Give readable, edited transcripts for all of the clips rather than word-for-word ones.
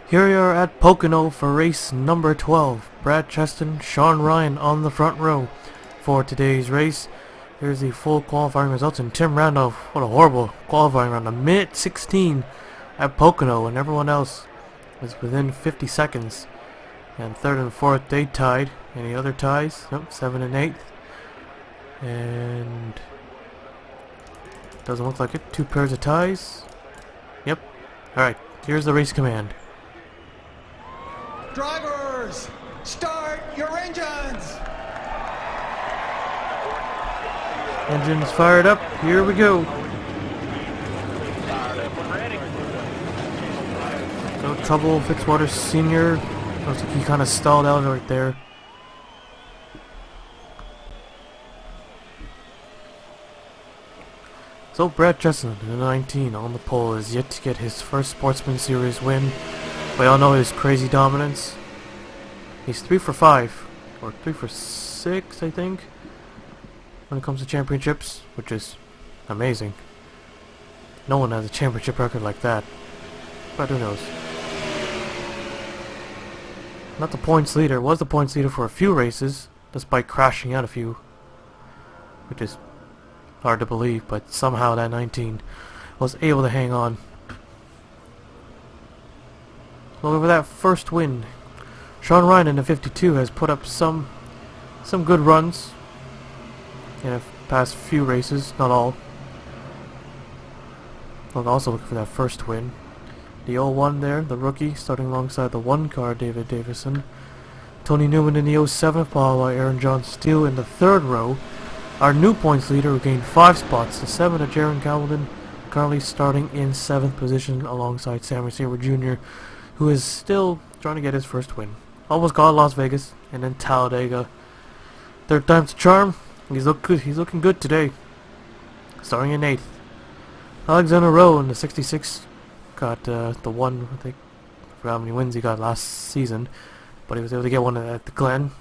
Here we are at Pocono for race number 12. Brad Cheston, Sean Ryan on the front row for today's race. Here's the full qualifying results, and Tim Randolph, what a horrible qualifying round. A minute 16 at Pocono, and everyone else was within 50 seconds. And third and fourth they tied. Any other ties? Nope, 7 and 8th. And doesn't look like it. Two pairs of ties. Yep. Alright, here's the race command. Drivers, start your engines! Engines fired up. Here we go. No trouble, Fitzwater Sr. Looks like he kind of stalled out right there. So Brad Cheston, the 19 on the pole, is yet to get his first Sportsman Series win. We all know his crazy dominance. He's 3 for 5, or 3 for 6, I think, when it comes to championships, which is amazing. No one has a championship record like that, but who knows. Not the points leader. Was the points leader for a few races, despite crashing out a few, which is hard to believe, but somehow that 19 was able to hang on. Well, over that first win, Sean Ryan in the 52 has put up some good runs in the past few races, not all. I'm also looking for that first win. The 01 there, the rookie, starting alongside the 1 car, David Davison. Tony Newman in the 07, followed by Aaron John Steele in the 3rd row. Our new points leader, who gained 5 spots, the 7 of Jaron Calvin, currently starting in 7th position alongside Sammy Saber Jr., who is still trying to get his first win. Almost got Las Vegas and then Talladega. 3rd time's a charm. He's looking good today. Starting in 8th. Alexander Rowe in the 66 got the one, I think, I forgot how many wins he got last season, but he was able to get one at the Glen.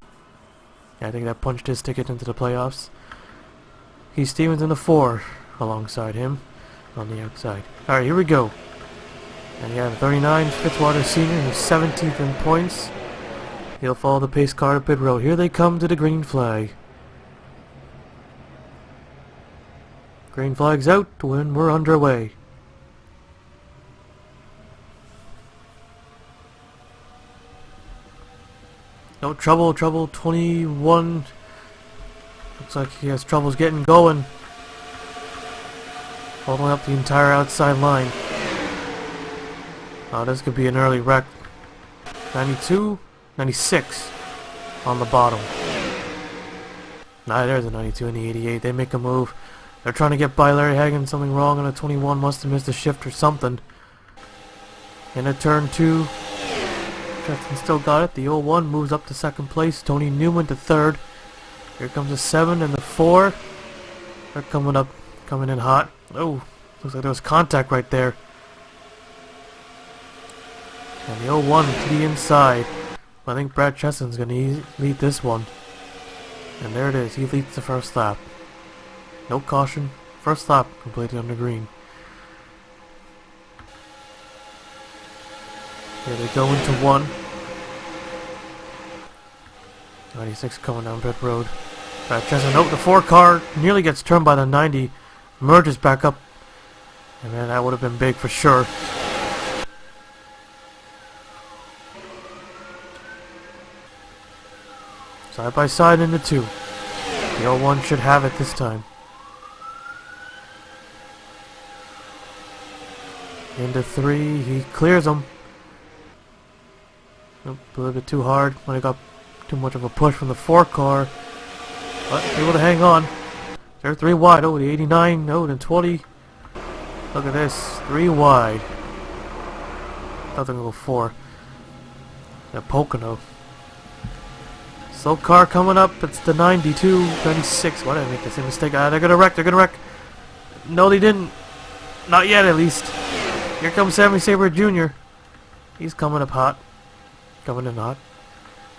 Yeah, I think that punched his ticket into the playoffs. Heath Stevens in the 4 alongside him on the outside. Alright, here we go. And yeah, the 39, Fitzwater Sr., who's 17th in points. He'll follow the pace car to pit road. Here they come to the green flag. Green flag's out when we're underway. No trouble, 21. Looks like he has troubles getting going. Holding up the entire outside line. Oh, this could be an early wreck. 92, 96 on the bottom. Nah, there's a 92 and the 88. They make a move. They're trying to get by Larry Hagan. Something wrong on a 21. Must have missed a shift or something. In a turn 2. Cheston still got it. The 01 moves up to 2nd place. Tony Newman to 3rd. Here comes the 7 and the 4. They're coming in hot. Oh, looks like there was contact right there. And the 01 to the inside. I think Brad Cheston's going to lead this one. And there it is. He leads the first lap. No caution. First lap completed under green. Here they go into 1. 96 coming down pit road. Brad Cheston, nope, the 4 car nearly gets turned by the 90. Merges back up. And man, that would have been big for sure. Side by side into 2. The 01 should have it this time. Into 3, he clears him. Nope, a little bit too hard. Might have got too much of a push from the 4 car. But able to hang on. They're 3 wide. Oh, the 89. No, then 20. Look at this. 3 wide. Nothing to go 4. The Pocono. Slow car coming up. It's the 92, 96. Why did I make the same mistake? They're gonna wreck. No, they didn't. Not yet, at least. Here comes Sammy Saber Jr. He's coming up hot. Coming in hot.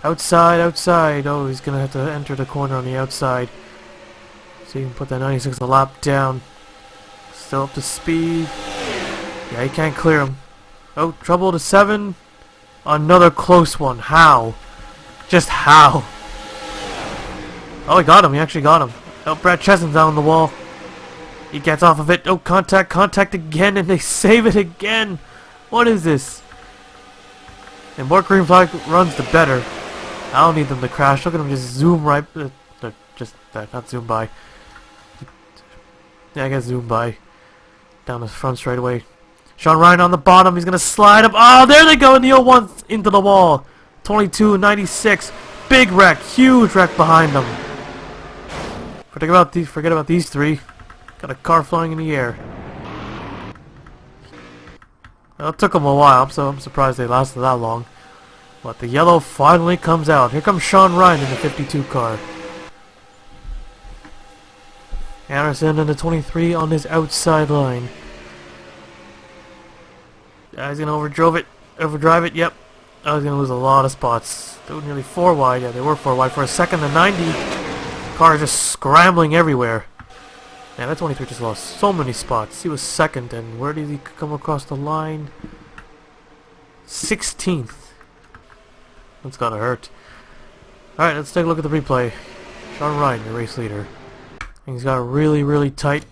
Outside. Oh, he's gonna have to enter the corner on the outside. So you can put that 96 a lap down. Still up to speed. Yeah, he can't clear him. Oh, trouble to 7. Another close one. How? Just how? Oh, he got him. He actually got him. Oh, Brad Chesney's down the wall. He gets off of it. Oh, contact again, and they save it again. What is this? And more green flag runs, the better. I don't need them to crash. Look at them just zoom right. Not zoom by. Yeah, I guess zoom by. Down the front straight away. Sean Ryan on the bottom. He's gonna slide up. Oh, there they go. And the 01 into the wall. 22.96. Big wreck. Huge wreck behind them. Forget about these three. Got a car flying in the air. Well, it took them a while, so I'm surprised they lasted that long. But the yellow finally comes out. Here comes Sean Ryan in the 52 car. Anderson in the 23 on his outside line. He's gonna overdrive it. Yep. I was gonna lose a lot of spots. They were nearly 4 wide. Yeah, they were 4 wide for a second. The 90 car just scrambling everywhere. Yeah, that 23 just lost so many spots. He was second, and where did he come across the line? 16th. That's gotta hurt. Alright, let's take a look at the replay. Sean Ryan, your race leader. Things got really tight.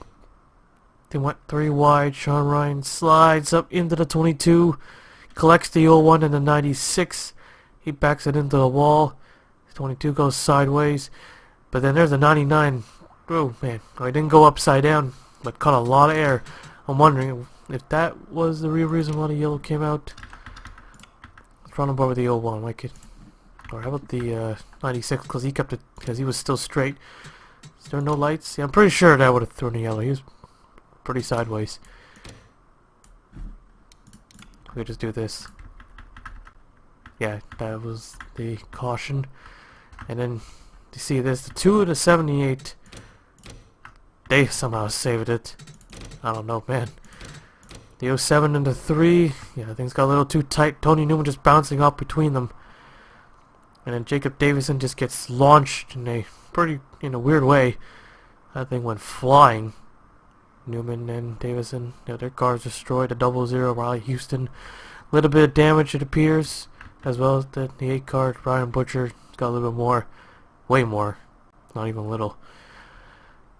They went 3 wide. Sean Ryan slides up into the 22. Collects the 01 and the 96. He backs it into the wall. The 22 goes sideways. But then there's the 99. Oh man, he didn't go upside down, but caught a lot of air. I'm wondering if that was the real reason why the yellow came out. Let's run on board with the 01. Or how about the 96? Because he kept it, because he was still straight. Is there no lights? Yeah, I'm pretty sure that would have thrown the yellow. He was pretty sideways. We could just do this. Yeah, that was the caution. And then you see this, the 2 to 78. They somehow saved it. I don't know, man. The 07 and the 3. Yeah, things got a little too tight. Tony Newman just bouncing up between them. And then Jacob Davison just gets launched in a weird way. That thing went flying. Newman and Davison, their cars destroyed. A 00, Riley Houston. A little bit of damage, it appears. As well as the 8 car, Ryan Butcher got a little bit more. Way more. Not even a little.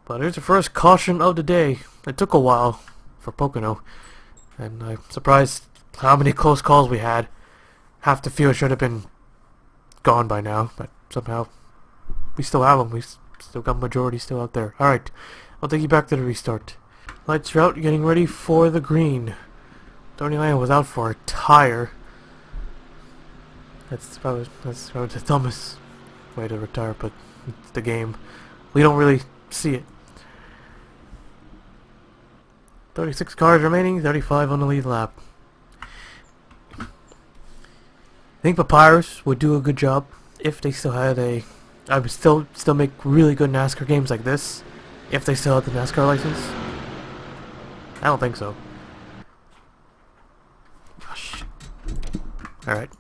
But here's the first caution of the day. It took a while for Pocono. And I'm surprised how many close calls we had. Half the field should have been gone by now. But somehow we still have them. We still got majority still out there. Alright. I'll take you back to the restart. Lights are out. Getting ready for the green. 39 was out for a tire. That's probably the dumbest way to retire, but it's the game. We don't really see it. 36 cars remaining, 35 on the lead lap. I think Papyrus would do a good job if they still had I would still make really good NASCAR games like this if they still had the NASCAR license. I don't think so. Gosh. Alright.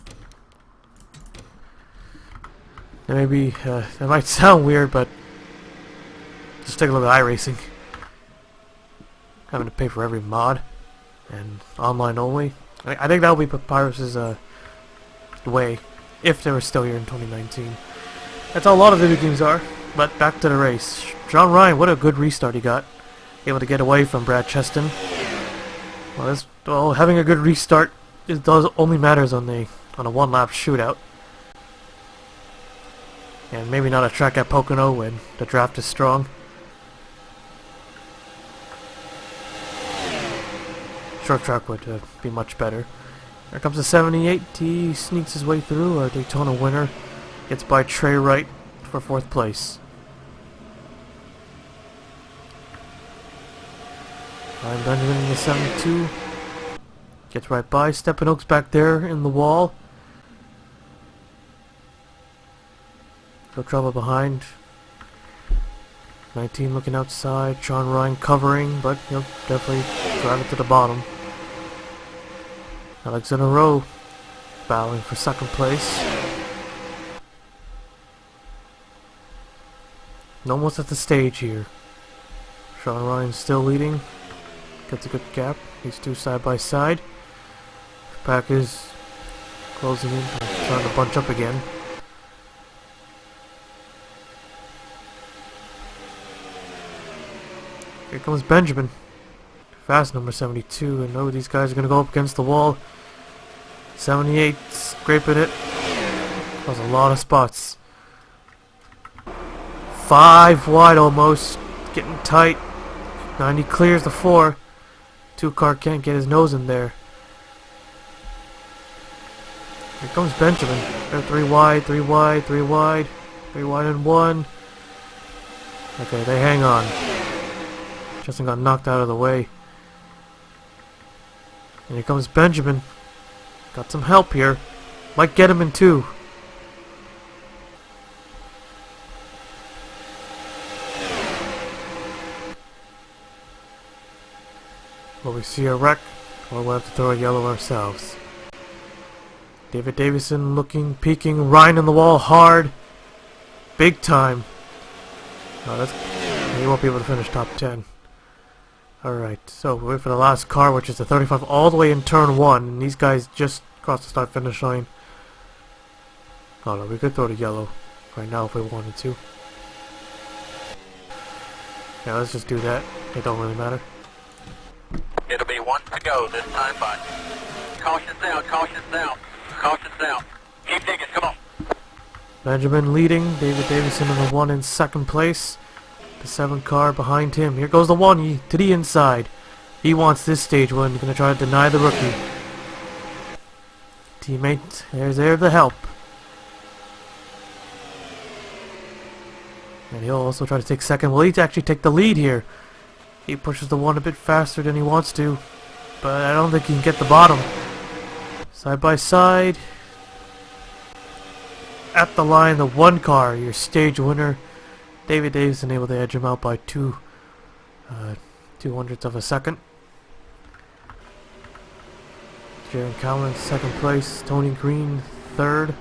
Maybe that might sound weird, but just take a look at iRacing. Having to pay for every mod and online only. I think that would be Papyrus's way if they were still here in 2019. That's how a lot of video games are. But back to the race. Sean Ryan, what a good restart he got. Able to get away from Brad Cheston. Well, having a good restart only matters on a 1-lap shootout. And maybe not a track at Pocono when the draft is strong. Short track would be much better. Here comes the 78. He sneaks his way through. A Daytona winner. Gets by Trey Wright for 4th place. Ryan Benjamin in the 72. Gets right by. Steppenwolf's back there in the wall. No trouble behind. 19 looking outside. Sean Ryan covering, but he'll definitely drive it to the bottom. Alexander Rowe battling for 2nd place. And almost at the stage here. Sean Ryan still leading. Gets a good gap. These two side by side. Pack is closing in, starting to bunch up again. Here comes Benjamin. Fast number 72, and oh, these guys are going to go up against the wall. 78, scraping it. That was a lot of spots. 5 wide almost, getting tight. 90 clears the 4. 2-car can't get his nose in there. Here comes Benjamin. They're 3 wide, 3 wide, 3 wide, 3 wide and 1. Okay, they hang on. Justin got knocked out of the way. And here comes Benjamin. Got some help here. Might get him in 2. Will we see a wreck, or we'll have to throw a yellow ourselves? David Davison looking, peeking, Ryan on the wall hard. Big time. No, he won't be able to finish top 10. Alright, so we wait for the last car, which is the 35 all the way in turn 1. And these guys just crossed the start finish line. Oh no, we could throw the yellow right now if we wanted to. Yeah, let's just do that. It don't really matter. It'll be 1 to go this time, bud. Caution down, caution down, caution down. Keep digging, come on. Benjamin leading, David Davison in the 1 in 2nd place. The 7 car behind him. Here goes the 1 to the inside. He wants this stage win. He's going to try to deny the rookie. Teammate, there's there the help. And he'll also try to take 2nd. Will he actually take the lead here? He pushes the 1 a bit faster than he wants to. But I don't think he can get the bottom. Side by side. At the line, the 1 car, your stage winner. David Davison able to edge him out by 2/200ths of a second. Jaron Cowan 2nd place. Tony Green 3rd.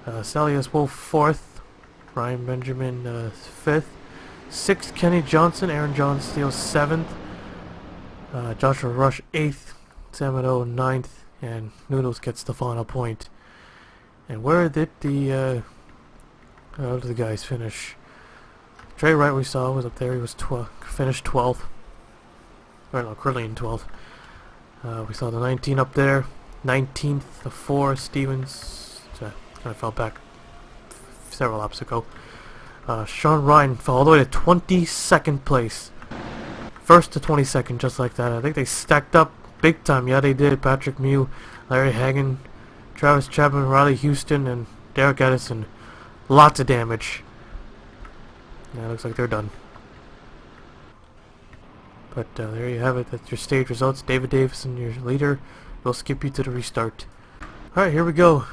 Salius Wolf 4th. Ryan Benjamin 5th. 6th Kenny Johnson. Aaron John Steele 7th. Joshua Rush 8th. Samado 9th. And Noodles gets the final point. And where did the guys finish? Trey Wright we saw was up there. He was finished 12th. Or no, Curleen 12th. We saw the 19 up there. 19th, the 4, Stevens. Kind of fell back several laps ago. Sean Ryan fell all the way to 22nd place. 1st to 22nd, just like that. I think they stacked up big time. Yeah, they did. Patrick Mew, Larry Hagan, Travis Chapman, Riley Houston, and Derek Edison. Lots of damage. Yeah, looks like they're done. But there you have it. That's your stage results. David Davison, your leader. We'll skip you to the restart. Alright, here we go.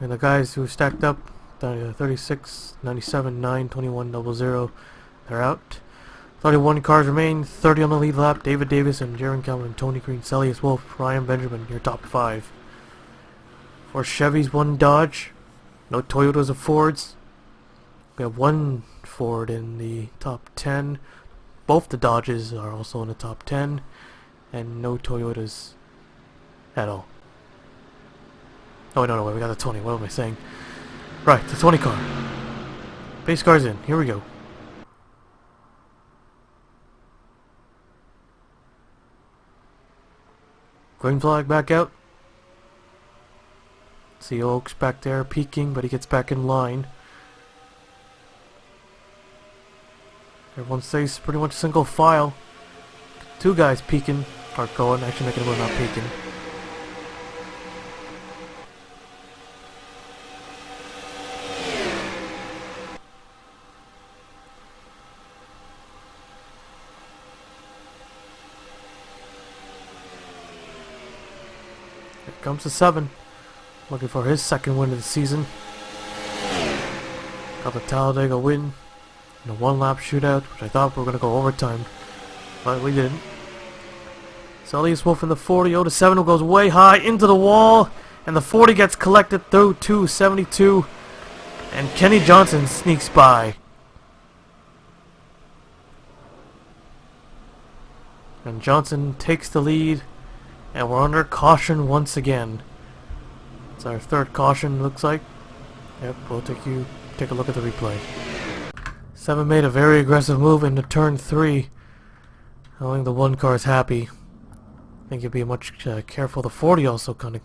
And the guys who stacked up, 36, 97, 9, 21, 00, they're out. 31 cars remain. 30 on the lead lap. David Davison, Jaron Calvin, Tony Green, Celius Wolf, Ryan Benjamin, your top 5. 4 Chevys, 1 Dodge. No Toyotas or Fords. We have 1 Ford in the top 10. Both the Dodges are also in the top 10. And no Toyotas at all. Oh, no, wait, we got the 20. What am I saying? Right, the 20 car. Base car's in. Here we go. Green flag back out. See Oaks back there peeking, but he gets back in line. Everyone stays pretty much single file. 2 guys peeking, or going, actually making one not peeking. Here comes the 7. Looking for his 2nd win of the season. Got the Talladega win. In a 1-lap shootout, which I thought we were going to go overtime, but we didn't. Celius Wolf in the 40, 0-7 goes way high into the wall, and the 40 gets collected through 272, and Kenny Johnson sneaks by. And Johnson takes the lead, and we're under caution once again. It's our third caution, looks like. Yep, we'll take a look at the replay. 7 made a very aggressive move into turn 3. I don't think the 1 car is happy. I think he'll be much careful. The 40 also kind of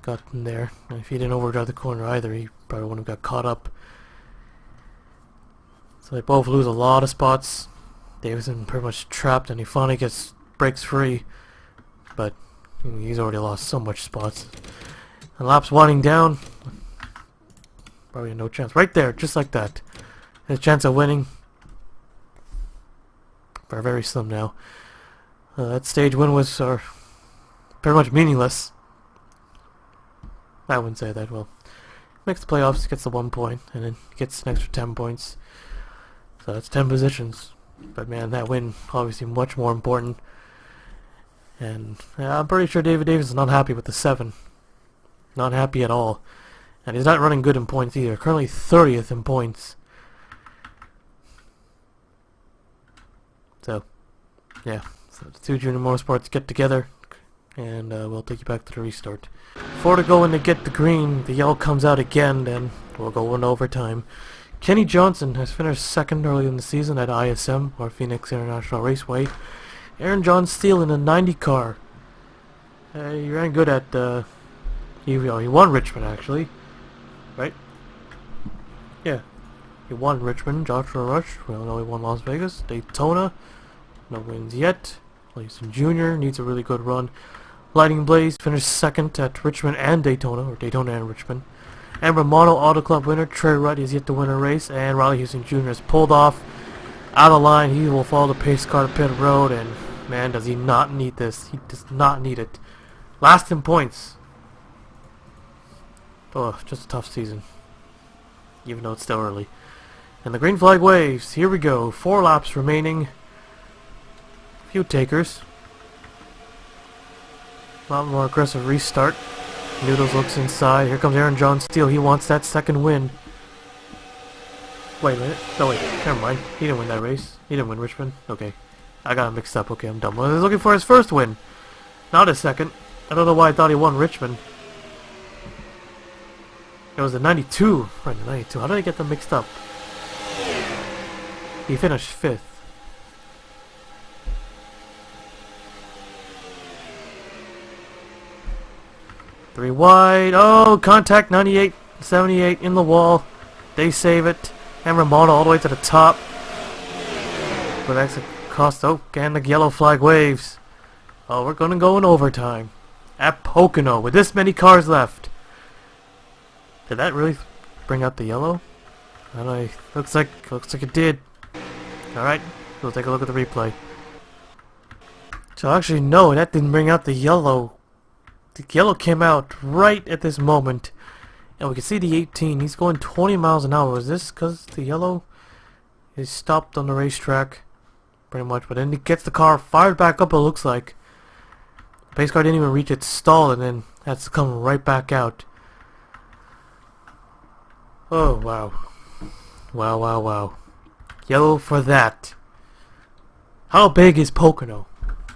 got in there. And if he didn't overdrive the corner either, he probably wouldn't have got caught up. So they both lose a lot of spots. Davison pretty much trapped, and he finally breaks free. But he's already lost so much spots. And lap's winding down. Probably no chance. Right there, just like that. His chance of winning are very slim now. That stage win was pretty much meaningless. I wouldn't say that. Well, makes the playoffs, gets the 1 point, and then gets an extra 10 points. So that's 10 positions. But man, that win obviously much more important. And I'm pretty sure David Davis is not happy with the 7. Not happy at all. And he's not running good in points either. Currently 30th in points. So, yeah. So the 2 junior motorsports get together. And we'll take you back to the restart. Before to go in to get the green, the yellow comes out again, then we'll go into overtime. Kenny Johnson has finished 2nd early in the season at ISM, or Phoenix International Raceway. Aaron John Steele in a 90 car. He ran good at, he won Richmond actually. Right? Yeah. He won Richmond, Joshua Rush. We all know he won Las Vegas. Daytona. No wins yet. Lason Jr. needs a really good run. Lightning Blaze finished 2nd at Richmond and Daytona, or Daytona and Richmond. And Romano Auto Club winner Trey Rudd is yet to win a race, and Riley Houston Jr. is pulled off out of line. He will follow the pace car to pit road, and man, does he not need this. He does not need it. Last in points. Oh, just a tough season. Even though it's still early. And the green flag waves. Here we go. 4 laps remaining. Few takers. A lot more aggressive restart. Noodles looks inside. Here comes Aaron John Steele. He wants that 2nd win. Wait a minute. No, wait. Never mind. He didn't win that race. He didn't win Richmond. Okay. I got him mixed up. Okay, I'm dumb. Well, he's looking for his 1st win. Not his 2nd. I don't know why I thought he won Richmond. It was the 92. Right, the 92. How did I get them mixed up? He finished 5th. Three wide. Oh, contact 98, 78 in the wall. They save it. And Romano all the way to the top. But that's a cost. Oh, and the yellow flag waves. Oh, we're going to go in overtime. At Pocono with this many cars left. Did that really bring out the yellow? I don't know. Looks like it did. Alright, we'll take a look at the replay. So actually no, that didn't bring out the yellow. The yellow came out right at this moment. And we can see the 18. He's going 20 miles an hour. Is this because the yellow is stopped on the racetrack? Pretty much. But then he gets the car fired back up, it looks like. The pace car didn't even reach its stall and then has to come right back out. Oh, wow. Wow, wow, wow. Yellow for that. How big is Pocono?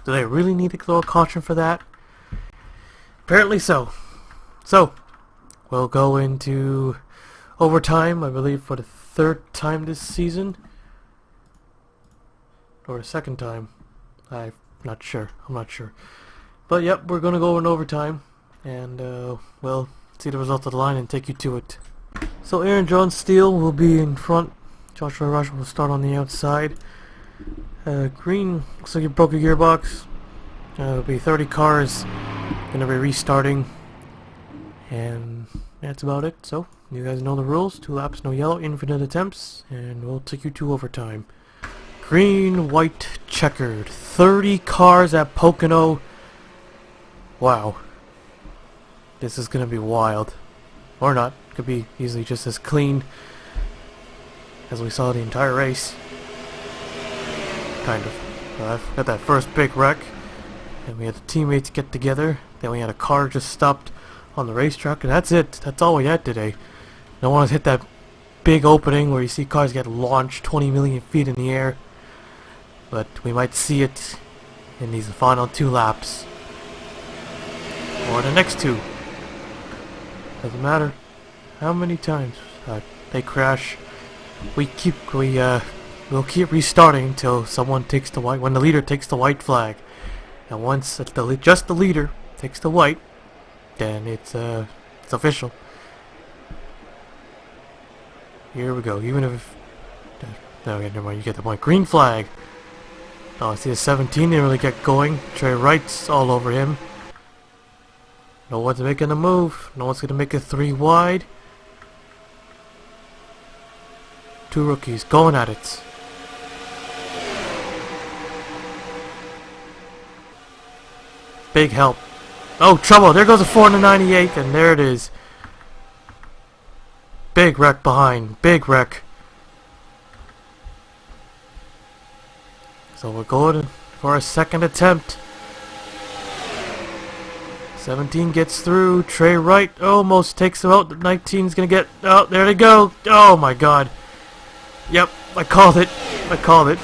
Do they really need to throw a caution for that? Apparently so. So, we'll go into overtime, I believe, for the 3rd time this season. Or the 2nd time. I'm not sure. But yep, we're going to go in overtime. And, we'll see the result of the line and take you to it. So Aaron John Steele will be in front. Joshua Rush will start on the outside. Green looks like he broke a gearbox. It'll be 30 cars. Gonna be restarting. And that's about it. So, you guys know the rules. 2 laps, no yellow, infinite attempts. And we'll take you to overtime. Green, white, checkered. 30 cars at Pocono. Wow. This is gonna be wild. Or not. Could be easily just as clean as we saw the entire race. Kind of. I've got that first big wreck. And we had the teammates get together. Then we had a car just stopped on the racetrack. And that's it. That's all we had today. No one has hit that big opening where you see cars get launched 20 million feet in the air. But we might see it in these final 2 laps. Or the next 2. Doesn't matter how many times they crash. We'll keep restarting until someone takes the white. When the leader takes the white flag, and once just the leader takes the white, then it's official. Here we go. Even if no, never mind. You get the point. Green flag. Oh, I see the 17. They really get going. Trey Wright's all over him. No one's making a move. No one's gonna make it 3 wide. 2 rookies going at it. Big help. Oh, trouble. There goes a 4 and a 98, and there it is. Big wreck behind. Big wreck. So we're going for a second attempt. 17 gets through. Trey Wright almost takes him out. 19's gonna get... Oh, there they go. Oh my god. Yep, I called it. I called it.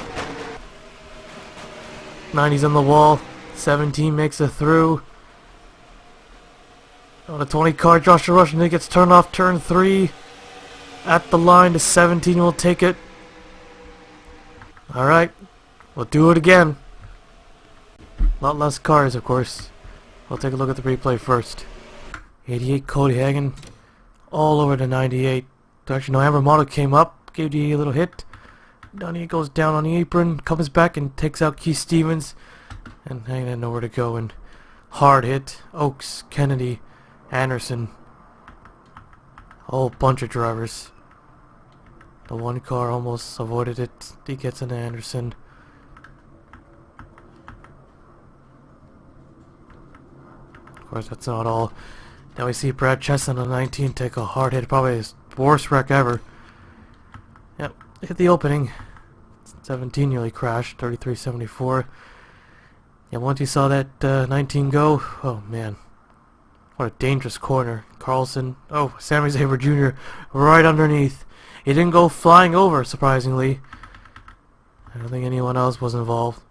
90's on the wall. 17 makes it through. On the 20 car, Joshua Rushing gets turned off turn 3. At the line, the 17 will take it. Alright, we'll do it again. A lot less cars, of course. We'll take a look at the replay first. 88 Cody Hagen. All over the 98. Actually, no, Amber Model came up. Gave the a little hit. Donnie goes down on the apron. Comes back and takes out Keith Stevens. And Hagen had nowhere to go. And hard hit. Oaks, Kennedy, Anderson. A whole bunch of drivers. The one car almost avoided it. He gets into Anderson. Of course, that's not all. Now we see Brad Chesson on 19 take a hard hit. Probably his worst wreck ever. Yep, hit the opening. 17 nearly crashed. 33.74. Yeah, once you saw that 19 go, oh man. What a dangerous corner. Carlson. Oh, Sammy Zaber Jr. right underneath. He didn't go flying over, surprisingly. I don't think anyone else was involved.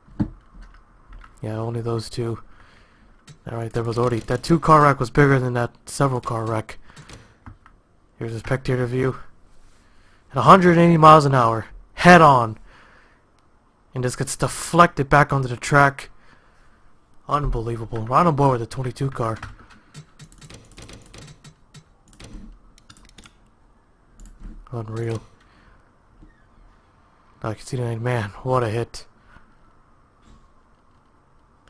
Yeah, only those two. Alright, there was already... That 2-car wreck was bigger than that several-car wreck. Here's a spectator view. At 180 miles an hour. Head on. And just gets deflected back onto the track. Unbelievable. Right on board with the 22 car. Unreal. I can see the man, what a hit.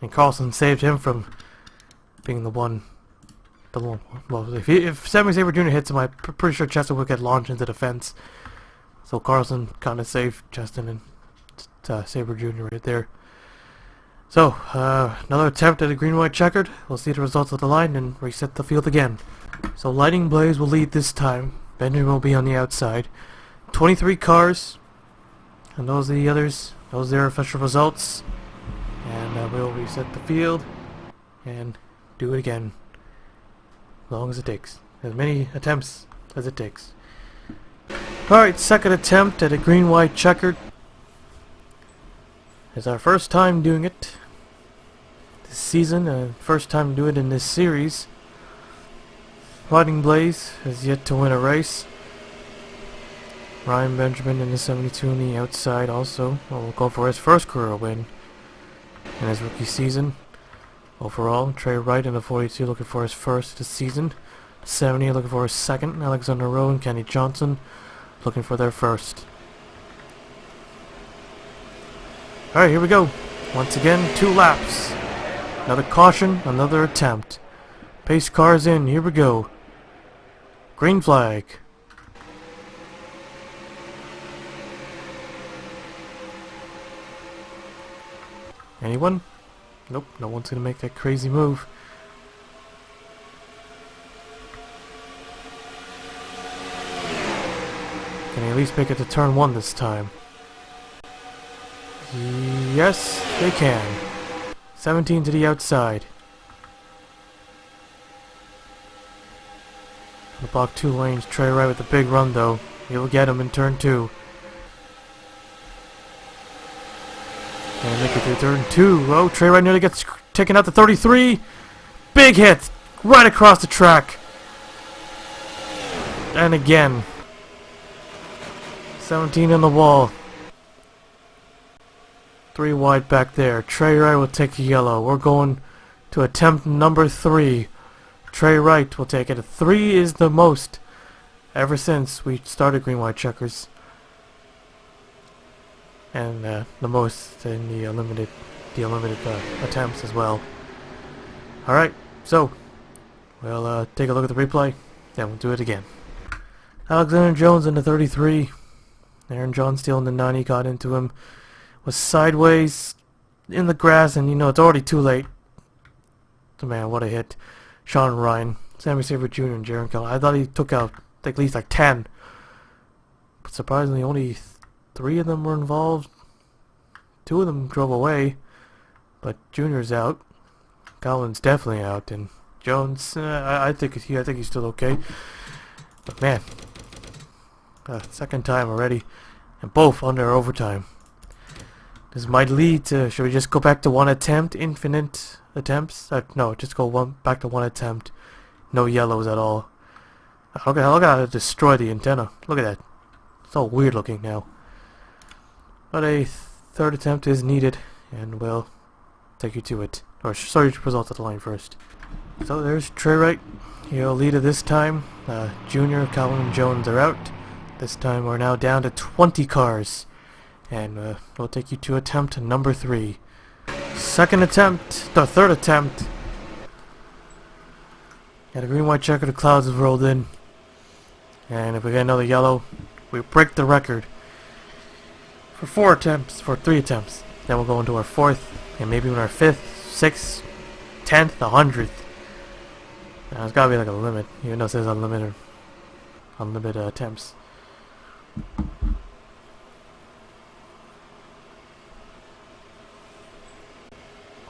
And Carlson saved him from being the one. Well, if Sammy Saber Jr. hits him, I'm pretty sure Cheston would get launched into the fence. So Carlson kind of saved Cheston and Saber Jr. right there. So, another attempt at a green-white checkered. We'll see the results of the line and reset the field again. So Lightning Blaze will lead this time. Benjamin will be on the outside. 23 cars. And those are the others. Those are their official results. And we'll reset the field. And do it again. As long as it takes. As many attempts as it takes. Alright, second attempt at a green-white checkered. It's our first time doing it this season. First time to do it in this series. Lightning Blaze has yet to win a race. Ryan Benjamin in the 72 on the outside also. Will go for his first career win in his rookie season. Overall, Trey Wright in the 42 looking for his first this season. 70 looking for his second. Alexander Rowe and Kenny Johnson looking for their first. Alright, here we go. Once again, 2 laps. Another caution, another attempt. Pace cars in, here we go. Green flag. Anyone? Nope, no one's gonna make that crazy move. Can I at least make it to turn 1 this time? Yes, they can. 17 to the outside. The block 2 lanes, Trey Wright with the big run though. He'll get him in turn 2. And make it through turn 2. Oh, Trey Wright nearly gets taken out to 33. Big hit! Right across the track. and again. 17 on the wall. 3 wide back there. Trey Wright will take a yellow. We're going to attempt number 3. Trey Wright will take it. 3 is the most ever since we started green-white checkers. And the most in the unlimited attempts as well. Alright, so we'll take a look at the replay, then we'll do it again. Alexander Jones in the 33. Aaron John Steele in the 90 got into him. Was sideways in the grass, and you know it's already too late. Man, what a hit. Sean Ryan, Sammy Saver Jr. and Jaron Keller. I thought he took out at least like 10. But surprisingly only 3 of them were involved. 2 of them drove away. But Junior's out. Collins definitely out, and Jones, I think he's still okay. But man, second time already, and both under overtime. This might lead to. Should we just go back to 1 attempt, infinite attempts? No, just go back to 1 attempt, no yellows at all. Look at how to destroy the antenna. Look at that. It's all weird looking now. But a 3rd attempt is needed, and we'll take you to it. Or sorry, results at the line first. So there's Trey Wright. He'll lead it this time. Junior, Calvin, and Jones are out. This time we're now down to 20 cars. And we'll take you to attempt number 3. 2nd attempt, the 3rd attempt. Got a green-white checker, the clouds have rolled in. And if we get another yellow, we break the record. For 3 attempts. Then we'll go into our 4th, and maybe in our 5th, 6th, 10th, 100th. Now, there's gotta be like a limit, even though it says unlimited attempts.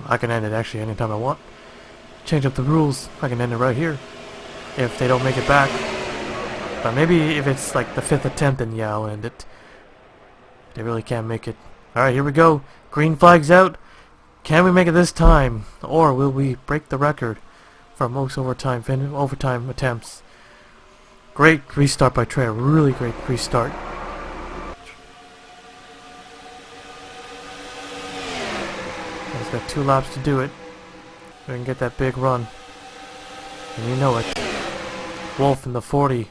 I can end it actually anytime I want. Change up the rules. I can end it right here if they don't make it back. But maybe if it's like the 5th attempt, then yeah, I'll end it. They really can't make it. Alright, here we go. Green flag's out. Can we make it this time? Or will we break the record for most overtime attempts? Great restart by Trey. Really great restart. He's got 2 laps to do it. We can get that big run. And you know it. Wolf in the 42nd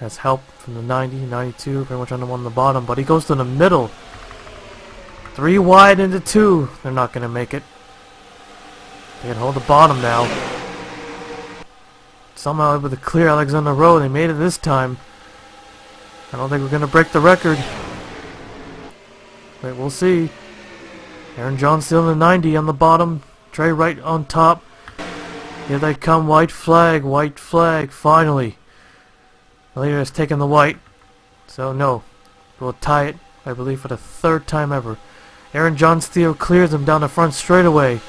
has help from the 90, 92, pretty much on the one on the bottom, but he goes to the middle. 3 wide into 2. They're not going to make it. They can hold the bottom now. Somehow able to clear Alexander Rowe. They made it this time. I don't think we're going to break the record. Wait, we'll see. Aaron John still in the 90 on the bottom. Trey Wright on top. Here they come. White flag. White flag. Finally. The leader has taken the white. So no. We'll tie it, I believe, for the 3rd time ever. Aaron John Steele clears him down the front straightaway.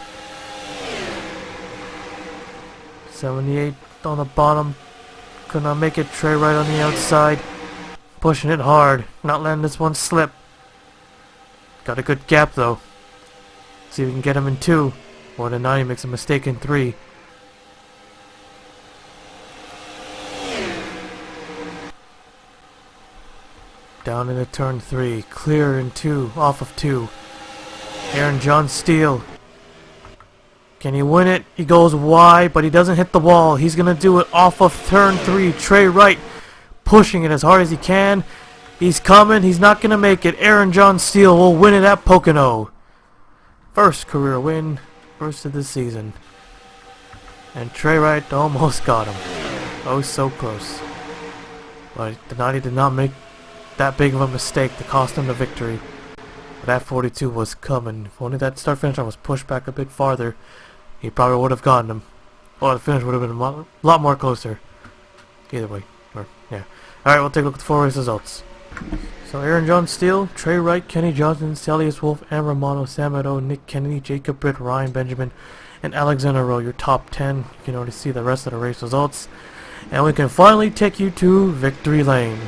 78 on the bottom. Could not make it. Trey Wright on the outside. Pushing it hard. Not letting this one slip. Got a good gap though. See if we can get him in 2. Or the 90 makes a mistake in 3. Down into turn 3. Clear in 2. Off of 2. Aaron John Steele. Can he win it? He goes wide, but he doesn't hit the wall. He's going to do it off of turn 3. Trey Wright pushing it as hard as he can. He's coming. He's not going to make it. Aaron John Steele will win it at Pocono. First career win. First of the season. And Trey Wright almost got him. Oh, so close. But the 90 did not make that big of a mistake to cost him the victory. But that 42 was coming. If only that start finish line was pushed back a bit farther, he probably would have gotten him. Well, the finish would have been a lot more closer. Either way. Yeah. Alright, we'll take a look at the 4 race results. So Aaron John Steele, Trey Wright, Kenny Johnson, Salius Wolf, Am Romano, Sam Edo, Nick Kennedy, Jacob Britt, Ryan Benjamin, and Alexander Rowe, your top 10. You can already see the rest of the race results. And we can finally take you to victory lane.